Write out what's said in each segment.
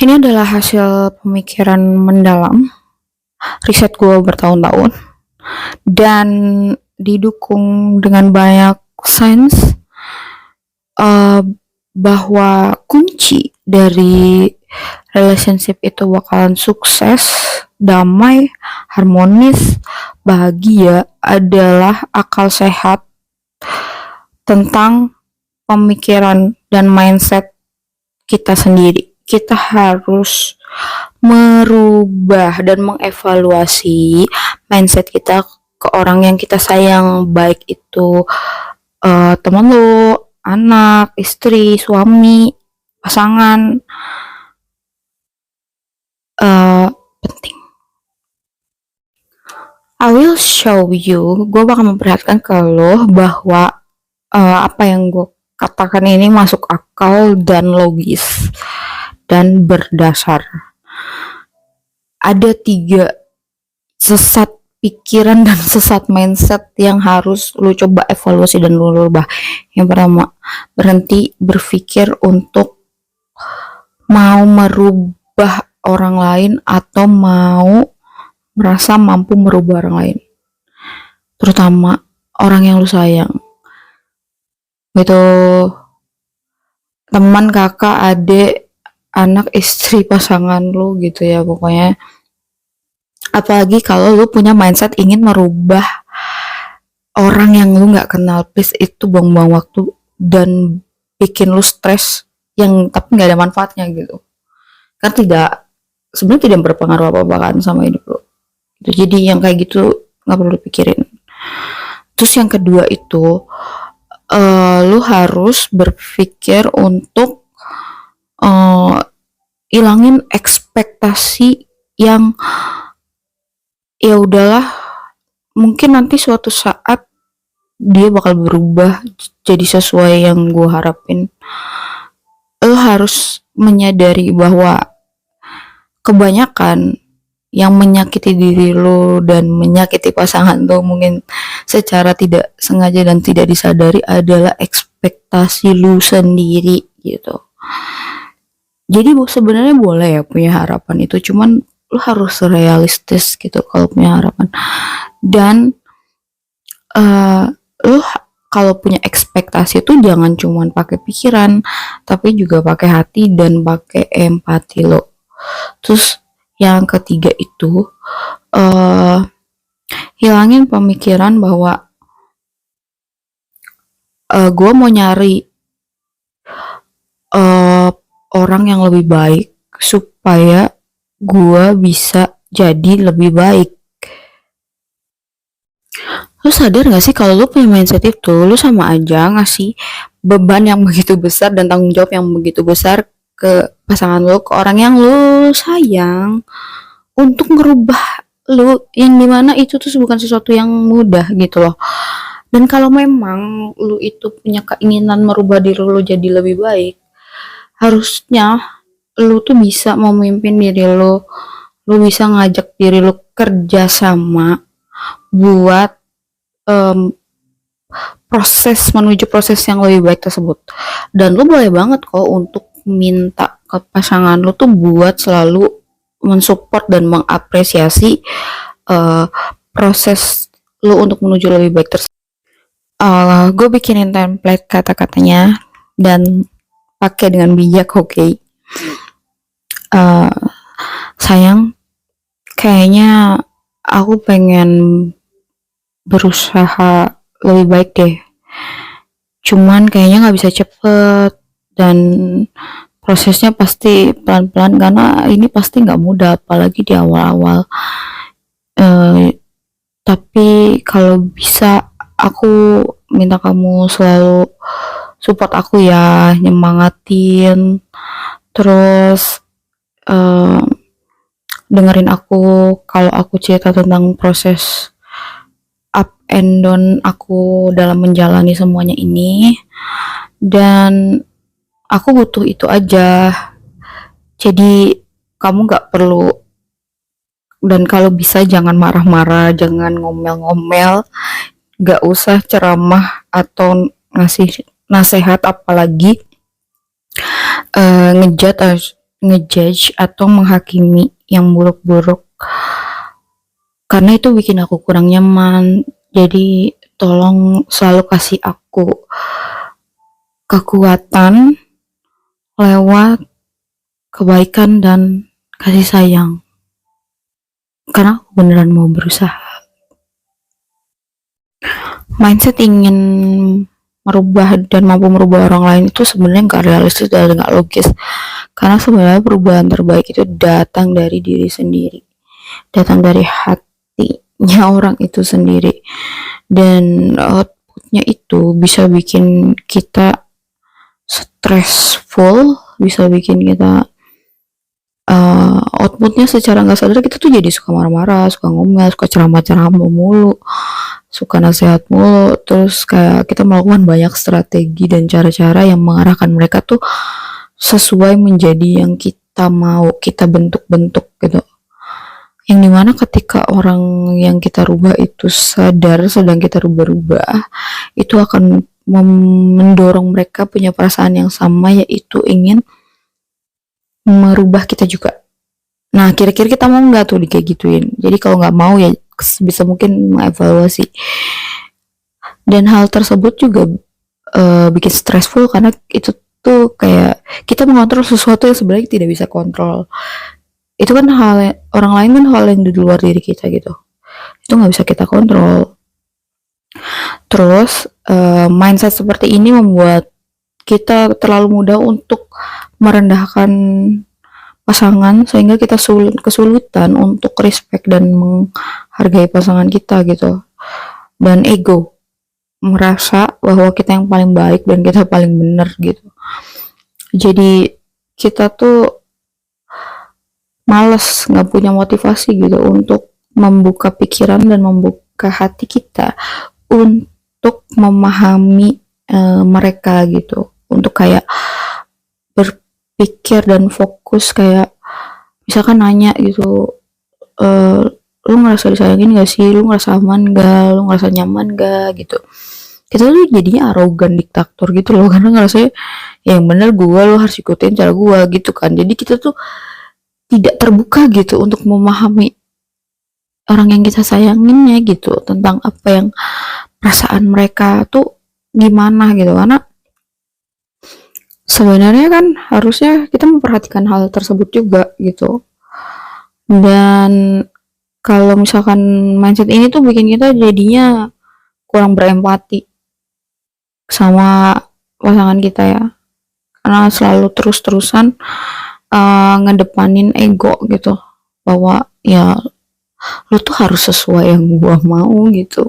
Ini adalah hasil pemikiran mendalam, riset gue bertahun-tahun, dan didukung dengan banyak sains uh, bahwa kunci dari relationship itu bakalan sukses, damai, harmonis, bahagia adalah akal sehat tentang pemikiran dan mindset kita sendiri. Kita harus merubah dan mengevaluasi mindset kita ke orang yang kita sayang, baik itu teman lo, anak, istri, suami, pasangan. Penting. I will show you, gue bakal memperlihatkan ke lo bahwa apa yang gue katakan ini masuk akal dan logis dan berdasar. Ada 3 sesat pikiran dan sesat mindset yang harus lu coba evaluasi dan lu rubah. Yang pertama, berhenti berpikir untuk mau merubah orang lain atau mau merasa mampu merubah orang lain, terutama orang yang lu sayang, gitu, teman, kakak, adik, anak, istri, pasangan lu gitu ya pokoknya. Apalagi kalau lu punya mindset ingin merubah orang yang lu nggak kenal, please, itu buang-buang waktu dan bikin lu stres yang tapi nggak ada manfaatnya gitu, kan sebenarnya tidak berpengaruh apa-apa kan sama hidup lu gitu. Jadi yang kayak gitu nggak perlu dipikirin. Terus yang kedua itu lu harus berpikir untuk ilangin ekspektasi yang ya udahlah, mungkin nanti suatu saat dia bakal berubah jadi sesuai yang gue harapin. Lo harus menyadari bahwa kebanyakan yang menyakiti diri lo dan menyakiti pasangan lo mungkin secara tidak sengaja dan tidak disadari adalah ekspektasi lo sendiri gitu. Jadi sebenarnya boleh ya punya harapan itu, cuman lo harus realistis gitu kalau punya harapan. Dan lo kalau punya ekspektasi itu jangan cuman pakai pikiran, tapi juga pakai hati dan pakai empati lo. Terus yang ketiga itu hilangin pemikiran bahwa gue mau nyari orang yang lebih baik supaya gue bisa jadi lebih baik. Lu sadar gak sih kalau lu punya mindset itu, lu sama aja ngasih beban yang begitu besar dan tanggung jawab yang begitu besar ke pasangan lu, ke orang yang lu sayang, untuk ngerubah lu, yang dimana itu tuh bukan sesuatu yang mudah gitu loh. Dan kalau memang lu itu punya keinginan merubah diri lu jadi lebih baik, harusnya lu tuh bisa memimpin diri lu bisa ngajak diri lu kerja sama buat proses yang lebih baik tersebut. Dan lu boleh banget kok untuk minta ke pasangan lu tuh buat selalu mensupport dan mengapresiasi proses lu untuk menuju lebih baik tersebut. Gue bikinin template kata-katanya dan pakai dengan bijak, oke? Sayang, kayaknya aku pengen berusaha lebih baik deh, cuman kayaknya gak bisa cepet dan prosesnya pasti pelan-pelan karena ini pasti gak mudah apalagi di awal-awal. Tapi kalau bisa aku minta kamu selalu support aku ya, nyemangatin, terus dengerin aku kalau aku cerita tentang proses up and down aku dalam menjalani semuanya ini. Dan aku butuh itu aja, jadi kamu gak perlu, dan kalau bisa jangan marah-marah, jangan ngomel-ngomel, gak usah ceramah atau ngasih nasihat, apalagi ngejudge atau menghakimi yang buruk-buruk, karena itu bikin aku kurang nyaman. Jadi tolong selalu kasih aku kekuatan lewat kebaikan dan kasih sayang, karena aku beneran mau berusaha. Mindset ingin merubah dan mampu merubah orang lain itu sebenarnya nggak realistis dan nggak logis, karena sebenarnya perubahan terbaik itu datang dari diri sendiri, datang dari hatinya orang itu sendiri, dan outputnya itu bisa bikin kita stressful, bisa bikin kita outputnya secara nggak sadar kita tuh jadi suka marah-marah, suka ngomel, suka ceramah-ceramah mulu, suka nasihat mulu, terus kayak kita melakukan banyak strategi dan cara-cara yang mengarahkan mereka tuh sesuai menjadi yang kita mau, kita bentuk-bentuk gitu. Yang dimana ketika orang yang kita rubah itu sadar sedang kita rubah-rubah, itu akan mendorong mereka punya perasaan yang sama, yaitu ingin merubah kita juga. Nah, kira-kira kita mau nggak tuh kayak gituin? Jadi kalau nggak mau ya bisa mungkin mengevaluasi. Dan hal tersebut juga bikin stressful, karena itu tuh kayak kita mengontrol sesuatu yang sebenarnya tidak bisa kontrol. Itu kan orang lain kan hal yang di luar diri kita gitu. Itu nggak bisa kita kontrol. Terus mindset seperti ini membuat kita terlalu mudah untuk merendahkan pasangan, sehingga kita kesulitan untuk respect dan menghargai pasangan kita gitu. Dan ego, merasa bahwa kita yang paling baik dan kita paling benar gitu. Jadi kita tuh males, nggak punya motivasi gitu untuk membuka pikiran dan membuka hati kita untuk memahami mereka gitu, untuk kayak berpikir dan fokus, kayak misalkan nanya gitu, lu ngerasa disayangin gak sih, lu ngerasa aman gak, lu ngerasa nyaman gak gitu. Kita tuh jadinya arogan diktator gitu loh, karena ngerasa ya yang bener gua, lu harus ikutin cara gua gitu kan. Jadi kita tuh tidak terbuka gitu untuk memahami orang yang kita sayanginnya gitu, tentang apa yang perasaan mereka tuh gimana gitu. Karena sebenarnya kan harusnya kita memperhatikan hal tersebut juga gitu. Dan kalau misalkan mindset ini tuh bikin kita jadinya kurang berempati sama pasangan kita ya, karena selalu terus-terusan ngedepanin ego gitu, bahwa ya lu tuh harus sesuai yang gua mau gitu.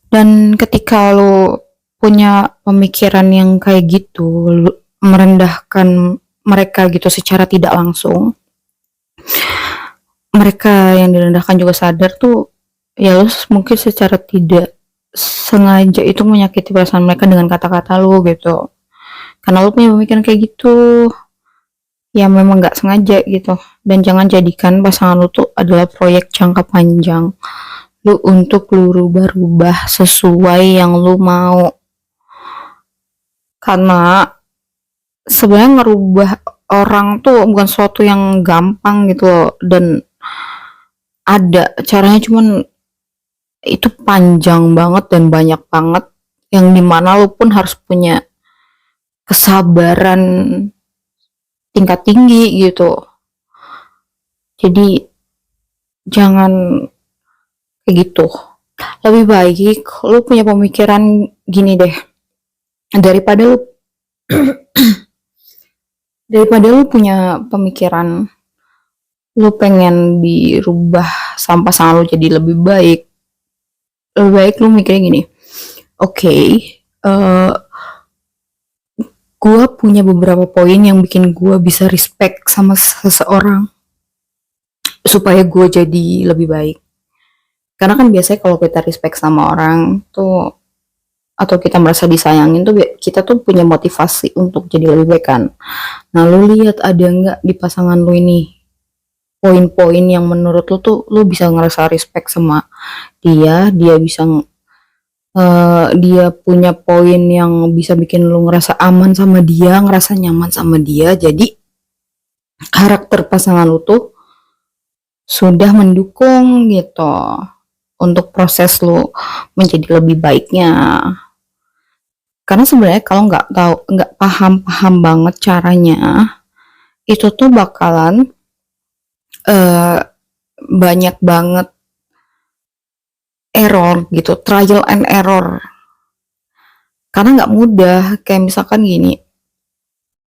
Dan ketika lu punya pemikiran yang kayak gitu, lu merendahkan mereka gitu secara tidak langsung, mereka yang direndahkan juga sadar tuh ya lu mungkin secara tidak sengaja itu menyakiti perasaan mereka dengan kata-kata lu gitu, karena lu punya pemikiran kayak gitu ya, memang nggak sengaja gitu. Dan jangan jadikan pasangan lu tuh adalah proyek jangka panjang lu untuk lu rubah-rubah sesuai yang lu mau, karena sebenarnya ngerubah orang tuh bukan sesuatu yang gampang gitu loh, dan ada caranya, cuman itu panjang banget dan banyak banget, yang dimana lu pun harus punya kesabaran tingkat tinggi gitu. Jadi jangan kayak gitu. Lebih baik lu punya pemikiran gini deh, daripada lu punya pemikiran lu pengen dirubah sama pasangan lu jadi lebih baik lu mikirnya gini, oke, gue punya beberapa poin yang bikin gue bisa respect sama seseorang supaya gue jadi lebih baik. Karena kan biasanya kalau kita respect sama orang tuh, atau kita merasa disayangin tuh, kita tuh punya motivasi untuk jadi lebih baik kan. Nah, lu lihat ada nggak di pasangan lu ini poin-poin yang menurut lu tuh lu bisa ngerasa respect sama dia bisa dia punya poin yang bisa bikin lu ngerasa aman sama dia, ngerasa nyaman sama dia. Jadi karakter pasangan lu tuh sudah mendukung gitu untuk proses lu menjadi lebih baiknya. Karena sebenarnya kalau nggak paham banget caranya, itu tuh bakalan eh, banyak banget error gitu, trial and error. Karena nggak mudah, kayak misalkan gini,